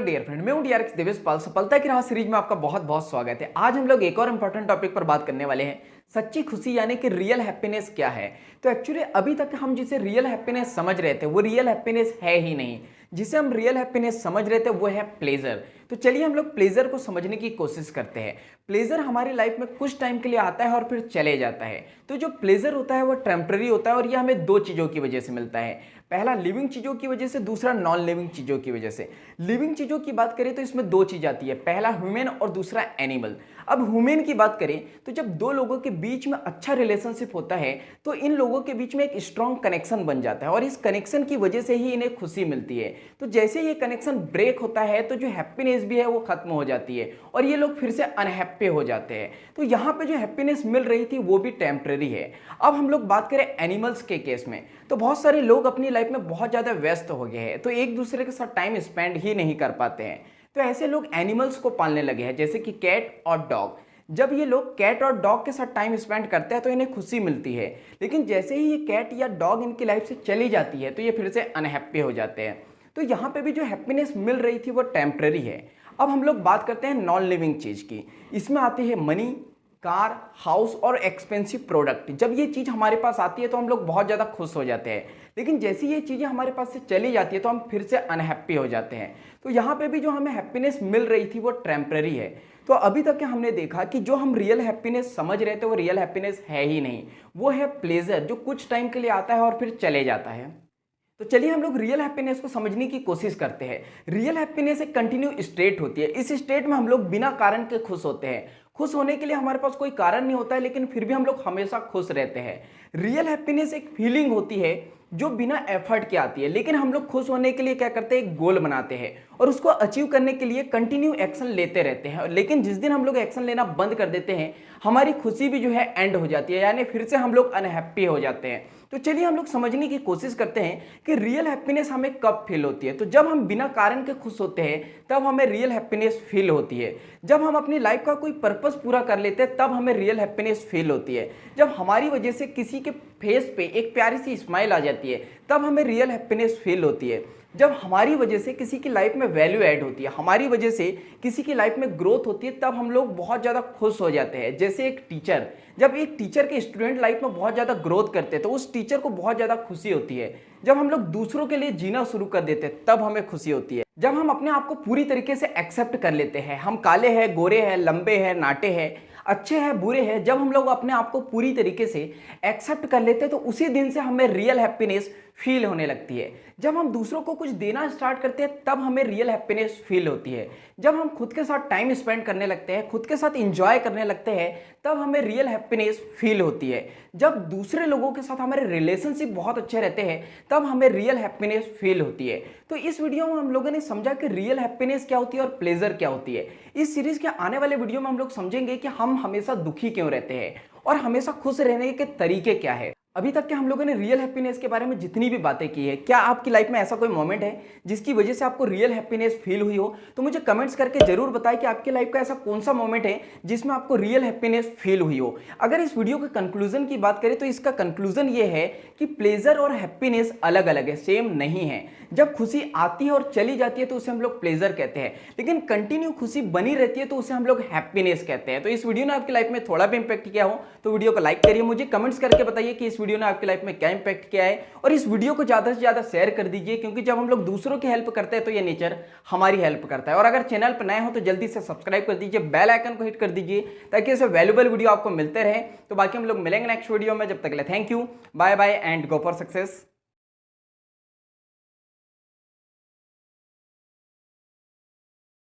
Dear friend, मैं हूं DRX Devesh पाल। सफलता की राह सीरीज में आपका बहुत बहुत स्वागत है। आज हम लोग एक और इंपॉर्टेंट टॉपिक पर बात करने वाले हैं, सच्ची खुशी यानी कि रियल हैप्पीनेस क्या है। तो एक्चुअली अभी तक हम जिसे रियल हैप्पीनेस समझ रहे थे वो रियल हैप्पीनेस है ही नहीं। जिसे हम रियल हैप्पीनेस समझ रहे थे वो है प्लेजर। तो चलिए हम लोग प्लेजर को समझने की कोशिश करते हैं। प्लेजर हमारी लाइफ में कुछ टाइम के लिए आता है और फिर चले जाता है। तो जो प्लेजर होता है वो टेम्पररी होता है और ये हमें दो चीज़ों की वजह से मिलता है। पहला लिविंग चीज़ों की वजह से, दूसरा नॉन लिविंग चीज़ों की वजह से। लिविंग चीज़ों की बात करें तो इसमें दो चीज़ आती है, पहला ह्यूमन और दूसरा एनिमल। अब ह्यूमन की बात करें तो जब दो लोगों के बीच में अच्छा रिलेशनशिप होता है तो इन लोगों के बीच में एक स्ट्रॉन्ग कनेक्शन बन जाता है और इस कनेक्शन की वजह से ही इन्हें खुशी मिलती है। तो जैसे ये कनेक्शन ब्रेक होता है तो जो हैप्पीनेस भी है वो खत्म हो जाती है और ये लोग फिर से अनहैप्पी हो जाते हैं। तो यहाँ पे जो हैप्पीनेस मिल रही थी वो भी टेम्पररी है। अब हम लोग बात करें एनिमल्स के केस में, तो बहुत सारे लोग अपनी लाइफ में बहुत ज़्यादा व्यस्त हो गए हैं, तो एक दूसरे के साथ टाइम स्पेंड ही नहीं कर पाते हैं। तो ऐसे लोग एनिमल्स को पालने लगे हैं, जैसे कि कैट और डॉग। जब ये लोग कैट और डॉग के साथ टाइम स्पेंड करते हैं तो इन्हें खुशी मिलती है, लेकिन जैसे ही ये कैट या डॉग इनकी लाइफ से चली जाती है तो ये फिर से अनहैप्पी हो जाते हैं। तो यहाँ पे भी जो हैप्पीनेस मिल रही थी वो टेम्पररी है। अब हम लोग बात करते हैं नॉन लिविंग चीज़ की। इसमें आती है मनी, कार, हाउस और एक्सपेंसिव प्रोडक्ट। जब ये चीज़ हमारे पास आती है तो हम लोग बहुत ज़्यादा खुश हो जाते हैं, लेकिन जैसे ये चीज़ें हमारे पास से चली जाती है तो हम फिर से अनहैप्पी हो जाते हैं। तो यहाँ पे भी जो हमें हैप्पीनेस मिल रही थी वो टेम्पररी है। तो अभी तक हमने देखा कि जो हम रियल हैप्पीनेस समझ रहे थे वो रियल हैप्पीनेस है ही नहीं, वो है प्लेजर जो कुछ टाइम के लिए आता है और फिर चले जाता है। तो चलिए हम लोग रियल हैप्पीनेस को समझने की कोशिश करते हैं। रियल हैप्पीनेस एक कंटिन्यू स्टेट होती है। इस स्टेट में हम लोग बिना कारण के खुश होते हैं। खुश होने के लिए हमारे पास कोई कारण नहीं होता है, लेकिन फिर भी हम लोग हमेशा खुश रहते हैं। रियल हैप्पीनेस एक फीलिंग होती है जो बिना एफर्ट के आती है, लेकिन हम लोग खुश होने के लिए क्या करते हैं, एक गोल बनाते हैं और उसको अचीव करने के लिए कंटिन्यू एक्शन लेते रहते हैं। लेकिन जिस दिन हम लोग एक्शन लेना बंद कर देते हैं हमारी खुशी भी जो है एंड हो जाती है, यानी फिर से हम लोग अनहैप्पी हो जाते हैं। तो चलिए हम लोग समझने की कोशिश करते हैं कि रियल हैप्पीनेस हमें कब फील होती है। तो जब हम बिना कारण के खुश होते हैं तब हमें रियल हैप्पीनेस फील होती है। जब हम अपनी लाइफ का कोई पर्पस पूरा कर लेते हैं तब हमें रियल हैप्पीनेस फील होती है। जब हमारी वजह से किसी के फेस पे एक प्यारी सी स्माइल आ जाती है तब हमें रियल हैप्पीनेस फील होती है। जब हमारी वजह से किसी की लाइफ में वैल्यू ऐड होती है, हमारी वजह से किसी की लाइफ में ग्रोथ होती है, तब हम लोग बहुत ज़्यादा खुश हो जाते हैं। जैसे एक टीचर, जब एक टीचर के स्टूडेंट लाइफ में बहुत ज़्यादा ग्रोथ करते हैं तो उस टीचर को बहुत ज़्यादा खुशी होती है। जब हम लोग दूसरों के लिए जीना शुरू कर देते हैं तब हमें खुशी होती है। जब हम अपने आप को पूरी तरीके से एक्सेप्ट कर लेते हैं, हम काले हैं, गोरे हैं, लंबे हैं, नाटे हैं, अच्छे हैं, बुरे हैं, जब हम लोग अपने आप को पूरी तरीके से एक्सेप्ट कर लेते हैं तो उसी दिन से हमें रियल हैप्पीनेस फील होने लगती है। जब हम दूसरों को कुछ देना स्टार्ट करते हैं तब हमें रियल हैप्पीनेस फील होती है। जब हम खुद के साथ टाइम स्पेंड करने लगते हैं, खुद के साथ इंजॉय करने लगते हैं, तब हमें रियल हैप्पीनेस फील होती है। जब दूसरे लोगों के साथ हमारे रिलेशनशिप बहुत अच्छे रहते हैं तब हमें रियल हैप्पीनेस फील होती है। तो इस वीडियो में हम लोगों ने समझा कि रियल हैप्पीनेस क्या होती है और प्लेजर क्या होती है। इस सीरीज के आने वाले वीडियो में हम लोग समझेंगे कि हम हमेशा दुखी क्यों रहते हैं और हमेशा खुश रहने के तरीके क्या है। अभी तक के हम लोगों ने रियल हैप्पीनेस के बारे में जितनी भी बातें की है, क्या आपकी लाइफ में ऐसा कोई मोमेंट है जिसकी वजह से आपको रियल हैप्पीनेस फील हुई हो? तो मुझे कमेंट्स करके जरूर बताएं कि आपकी लाइफ का ऐसा कौन सा मोमेंट है जिसमें आपको रियल हैप्पीनेस फील हुई हो। अगर इस वीडियो के कंक्लूजन की बात करें तो इसका कंक्लूजन ये है कि प्लेजर और हैप्पीनेस अलग अलग है, सेम नहीं है। जब खुशी आती है और चली जाती है तो उसे हम लोग प्लेजर कहते हैं, लेकिन कंटिन्यू खुशी बनी रहती है तो उसे हम लोग हैप्पीनेस कहते हैं। तो इस वीडियो ने आपकी लाइफ में थोड़ा भी इंपैक्ट किया हो तो वीडियो को लाइक करिए, मुझे कमेंट्स करके बताइए कि इस वीडियो ने आपकी लाइफ में क्या इंपैक्ट किया है और इस वीडियो को ज़्यादा से ज़्यादा शेयर कर दीजिए, क्योंकि जब हम लोग दूसरों की हेल्प करते हैं तो ये नेचर हमारी हेल्प करता है। और अगर चैनल पर नए हो तो जल्दी से सब्सक्राइब कर दीजिए, बेल आइकन को हिट कर दीजिए ताकि ऐसे वैल्यूबल वीडियो आपको मिलते रहे। तो बाकी हम लोग मिलेंगे नेक्स्ट वीडियो में, जब तक के लिए thank you, bye bye and go for success.